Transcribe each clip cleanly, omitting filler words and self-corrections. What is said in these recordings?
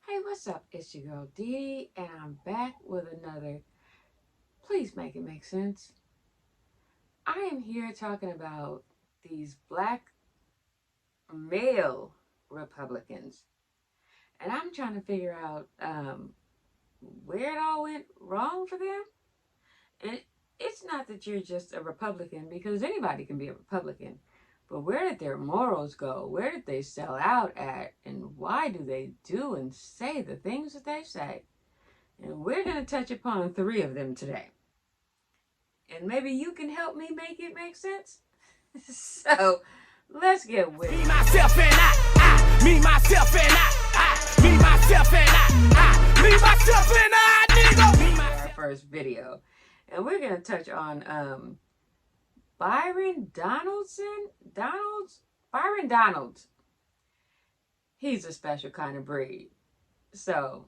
Hey, what's up? It's your girl Dee, and I'm back with another Please Make It Make Sense. I am here talking about these black male Republicans, and I'm trying to figure out where it all went wrong for them. And it's not that you're just a Republican, because anybody can be a Republican, but where did their morals go? Where did they sell out at? And why do they do and say the things that they say? And we're going to touch upon three of them today. And maybe you can help me make it make sense. So let's get with it. Me, myself, and I, me, myself, and I, me, myself, and I, me, myself, and I, nigga. Me, myself. Our first video. And we're going to touch on Byron Donalds. He's a special kind of breed. So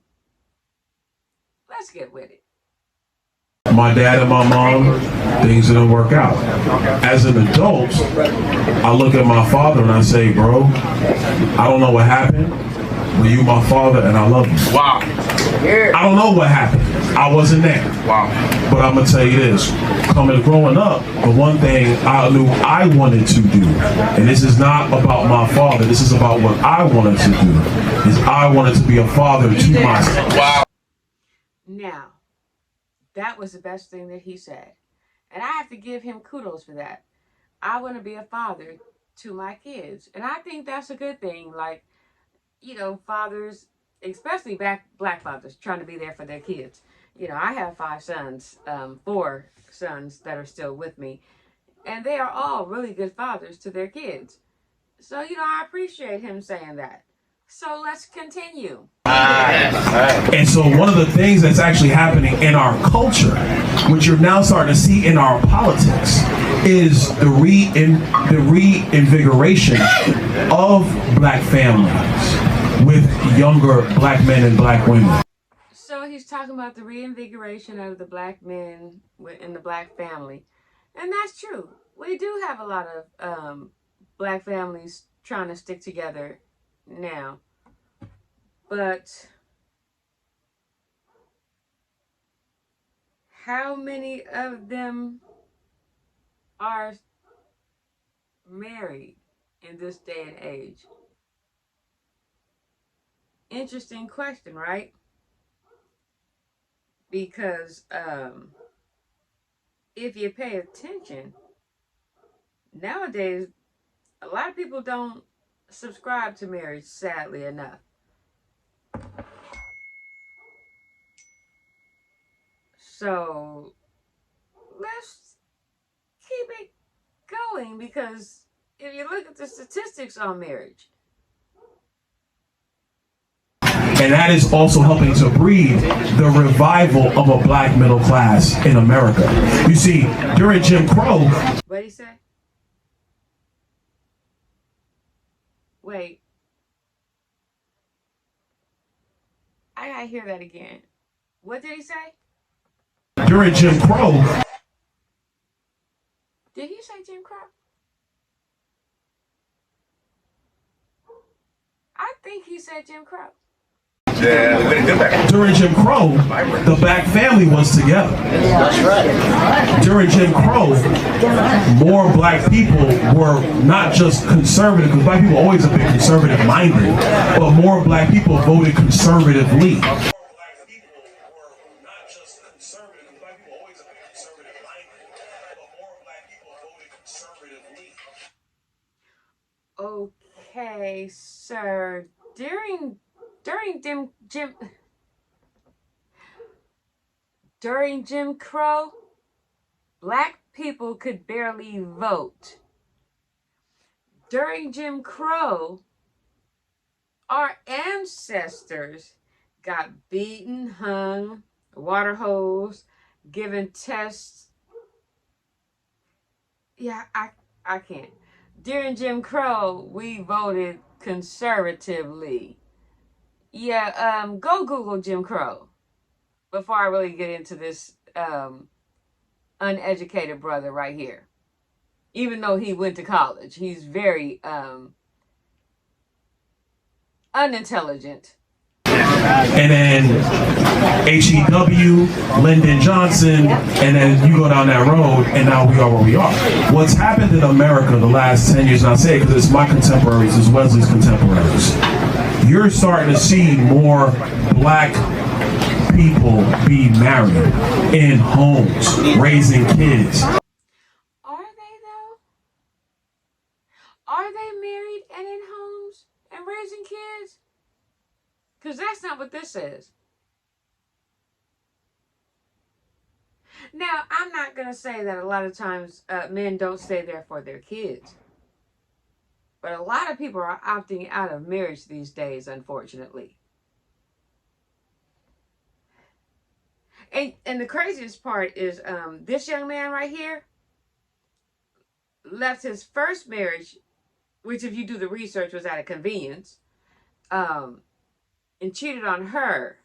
let's get with it. My dad and my mom, things didn't work out. As an adult, I look at my father and I say, bro, I don't know what happened, but you my father and I love you. Wow. I don't know what happened. I wasn't there. Wow. But I'm going to tell you this. Growing up, the one thing I knew I wanted to do, and this is not about my father, this is about what I wanted to do, is I wanted to be a father to myself. Wow. Now, that was the best thing that he said. And I have to give him kudos for that. I want to be a father to my kids. And I think that's a good thing. Like, fathers, especially black fathers, trying to be there for their kids. I have 5 sons, 4 sons that are still with me. And they are all really good fathers to their kids. So, I appreciate him saying that. So let's continue. And so one of the things that's actually happening in our culture, which you're now starting to see in our politics, is the reinvigoration of black families with younger black men and black women. So he's talking about the reinvigoration of the black men in the black family. And that's true. We do have a lot of black families trying to stick together now. But how many of them are married in this day and age? Interesting question, right? Because if you pay attention, nowadays, a lot of people don't subscribe to marriage, sadly enough. So let's keep it going, because if you look at the statistics on marriage, and that is also helping to breed the revival of a black middle class in America. You see, during Jim Crow... What'd he say? Wait. I gotta hear that again. What did he say? During Jim Crow... Did he say Jim Crow? I think he said Jim Crow. Yeah, they did that. During Jim Crow, the black family was together. That's right. During Jim Crow, more black people were not just conservative, because black people are always a bit conservative-minded, but more black people voted conservatively. Okay, sir. During Jim Crow, black people could barely vote. During Jim Crow, our ancestors got beaten, hung, water hose, given tests. Yeah, I can't. During Jim Crow, we voted conservatively. Yeah, go Google Jim Crow before I really get into this uneducated brother right here. Even though he went to college, he's very unintelligent. and then HEW, Lyndon Johnson, and then you go down that road, and now we are where we are. What's happened in America the last 10 years, and I say it because it's my contemporaries as well as his contemporaries, you're starting to see more black people be married in homes, raising kids. Are they though? Are they married and in homes and raising kids? Because that's not what this says. Now, I'm not going to say that a lot of times men don't stay there for their kids. But a lot of people are opting out of marriage these days, unfortunately. And the craziest part is this young man right here left his first marriage, which if you do the research was out of convenience, and cheated on her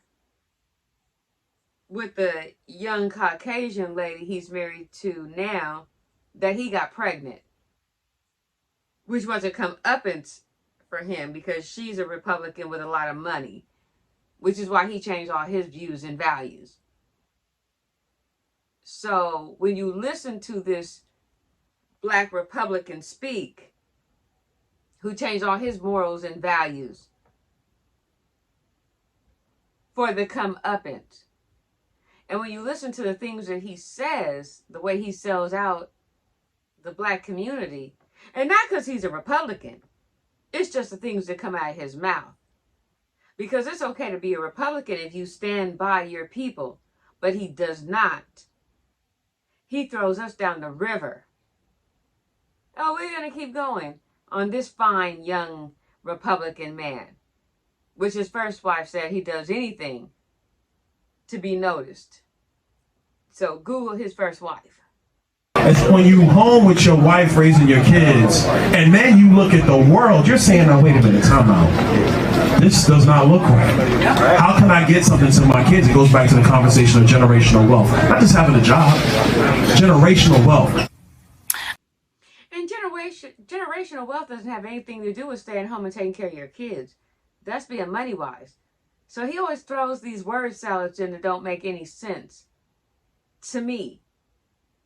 with the young Caucasian lady he's married to now that he got pregnant, which was a comeuppance for him because she's a Republican with a lot of money, which is why he changed all his views and values. So when you listen to this black Republican speak, who changed all his morals and values for the comeuppance, and when you listen to the things that he says, the way he sells out the black community, and not because he's a Republican, it's just the things that come out of his mouth. Because it's okay to be a Republican if you stand by your people, but he does not. He throws us down the river. Oh, we're going to keep going on this fine young Republican man, which his first wife said he does anything to be noticed. So Google his first wife. It's when you home with your wife raising your kids, and then you look at the world, you're saying, "Oh, wait a minute, time out. This does not look right. How can I get something to my kids?" It goes back to the conversation of generational wealth. Not just having a job, generational wealth. And generational wealth doesn't have anything to do with staying home and taking care of your kids. That's being money wise. So he always throws these word salads in that don't make any sense to me.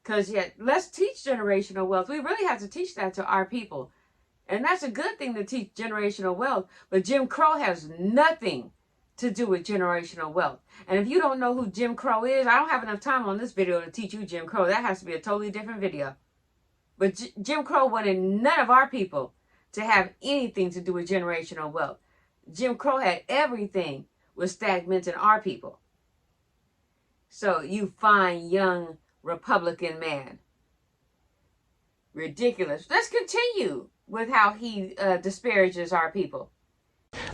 Because yet, let's teach generational wealth. We really have to teach that to our people. And that's a good thing to teach generational wealth. But Jim Crow has nothing to do with generational wealth. And if you don't know who Jim Crow is, I don't have enough time on this video to teach you Jim Crow. That has to be a totally different video. But Jim Crow wanted none of our people to have anything to do with generational wealth. Jim Crow had everything with stagnating our people. So you fine young Republican man. Ridiculous. Let's continue with how he disparages our people.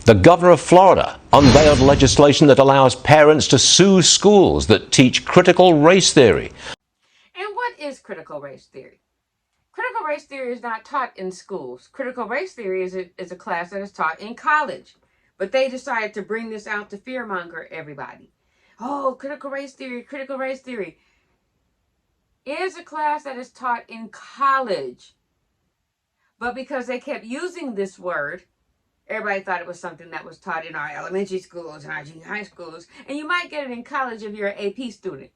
The governor of Florida unveiled legislation that allows parents to sue schools that teach critical race theory. And what is critical race theory? Critical race theory is not taught in schools. Critical race theory is a class that is taught in college. But they decided to bring this out to fearmonger everybody. Oh, critical race theory, critical race theory. It is a class that is taught in college. But because they kept using this word, everybody thought it was something that was taught in our elementary schools and our junior high schools. And you might get it in college if you're an AP student.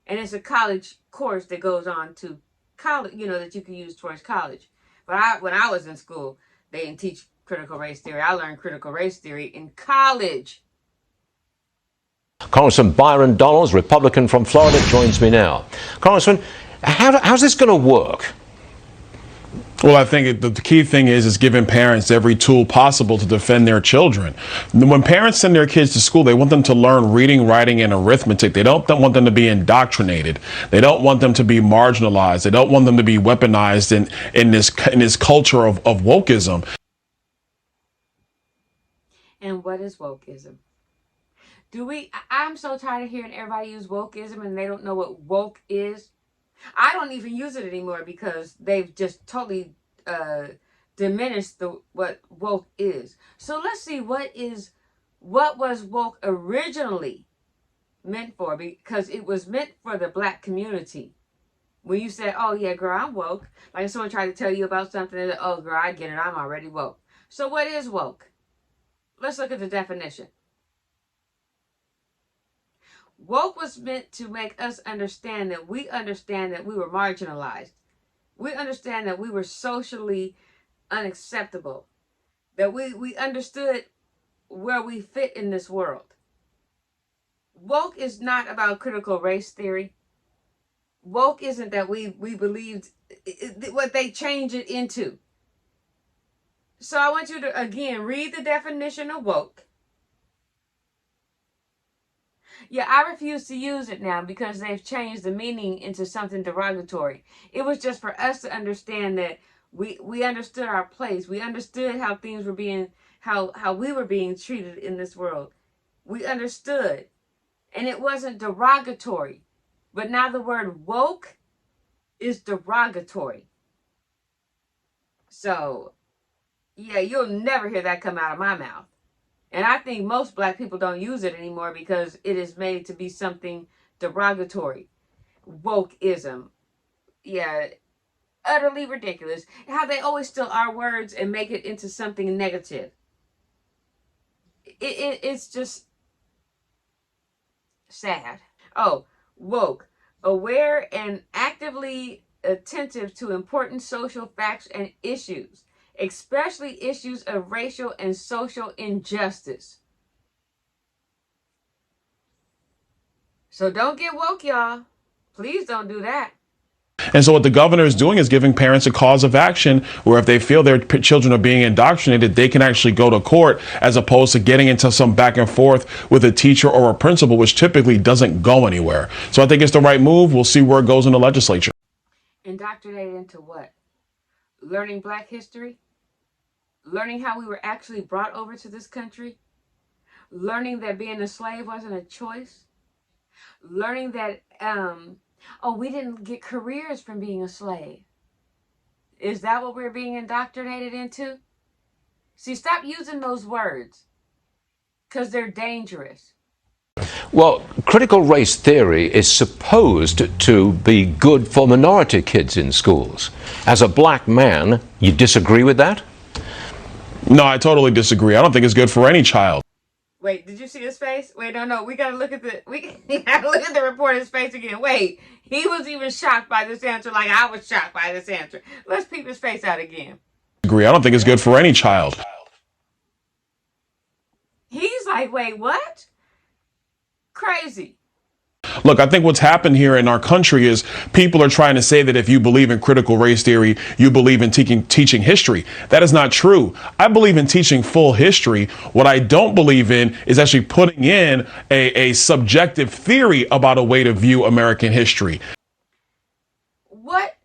And it's a college course that goes on to college, that you can use towards college. But when I was in school, they didn't teach critical race theory. I learned critical race theory in college. Congressman Byron Donalds, Republican from Florida, joins me now. Congressman, how's this going to work? Well, I think the key thing is giving parents every tool possible to defend their children. When parents send their kids to school, they want them to learn reading, writing, and arithmetic. They don't want them to be indoctrinated. They don't want them to be marginalized. They don't want them to be weaponized in this culture of wokeism. And what is wokeism? I'm so tired of hearing everybody use wokeism and they don't know what woke is. I don't even use it anymore because they've just totally diminished what woke is. So let's see what was woke originally meant for, because it was meant for the black community. When you said, "Oh yeah, girl, I'm woke," like if someone tried to tell you about something, and "Oh girl, I get it, I'm already woke." So what is woke? Let's look at the definition. Woke was meant to make us understand that we were marginalized. We understand that we were socially unacceptable. That we understood where we fit in this world. Woke is not about critical race theory. Woke isn't that we believed what they change it into. So I want you to, again, read the definition of woke. Yeah, I refuse to use it now because they've changed the meaning into something derogatory. It was just for us to understand that we understood our place. We understood how things were being, how we were being treated in this world. We understood. And it wasn't derogatory. But now the word woke is derogatory. So, yeah, you'll never hear that come out of my mouth. And I think most black people don't use it anymore because it is made to be something derogatory. Wokeism. Yeah, utterly ridiculous. How they always steal our words and make it into something negative. It's just sad. Oh, woke. Aware and actively attentive to important social facts and issues, especially issues of racial and social injustice. So don't get woke, y'all. Please don't do that. And so what the governor is doing is giving parents a cause of action where if they feel their children are being indoctrinated, they can actually go to court as opposed to getting into some back and forth with a teacher or a principal, which typically doesn't go anywhere. So I think it's the right move. We'll see where it goes in the legislature. Indoctrinated into what? Learning black history? Learning how we were actually brought over to this country? Learning that being a slave wasn't a choice? Learning that, we didn't get careers from being a slave. Is that what we're being indoctrinated into? See, stop using those words because they're dangerous. Well, critical race theory is supposed to be good for minority kids in schools. As a black man, you disagree with that? No, I totally disagree. I don't think it's good for any child. Wait, did you see his face? Wait, no. We gotta look at the reporter's face again. Wait, he was even shocked by this answer, like I was shocked by this answer. Let's peep his face out again. I don't think it's good for any child. He's like, wait, what? Crazy. Look, I think what's happened here in our country is people are trying to say that if you believe in critical race theory, you believe in teaching history. That is not true. I believe in teaching full history. What I don't believe in is actually putting in a subjective theory about a way to view American history. What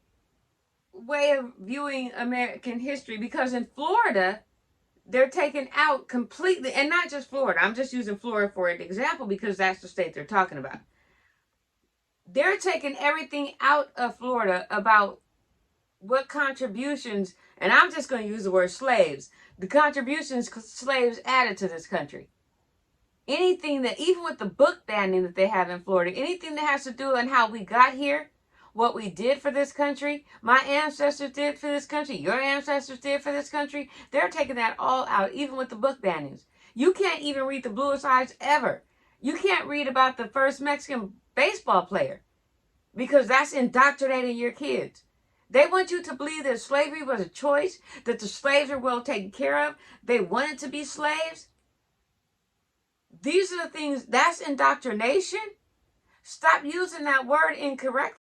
way of viewing American history? Because in Florida, they're taken out completely, and not just Florida. I'm just using Florida for an example because that's the state they're talking about. They're taking everything out of Florida about what contributions, and I'm just going to use the word slaves, the contributions slaves added to this country. Anything that, even with the book banning that they have in Florida, anything that has to do with how we got here, what we did for this country, my ancestors did for this country, your ancestors did for this country, they're taking that all out, even with the book bannings. You can't even read The Bluest Eyes ever. You can't read about the first Mexican baseball player because that's indoctrinating your kids. They want you to believe that slavery was a choice, that the slaves are well taken care of, they wanted to be slaves. These are the things, that's indoctrination. Stop using that word incorrectly.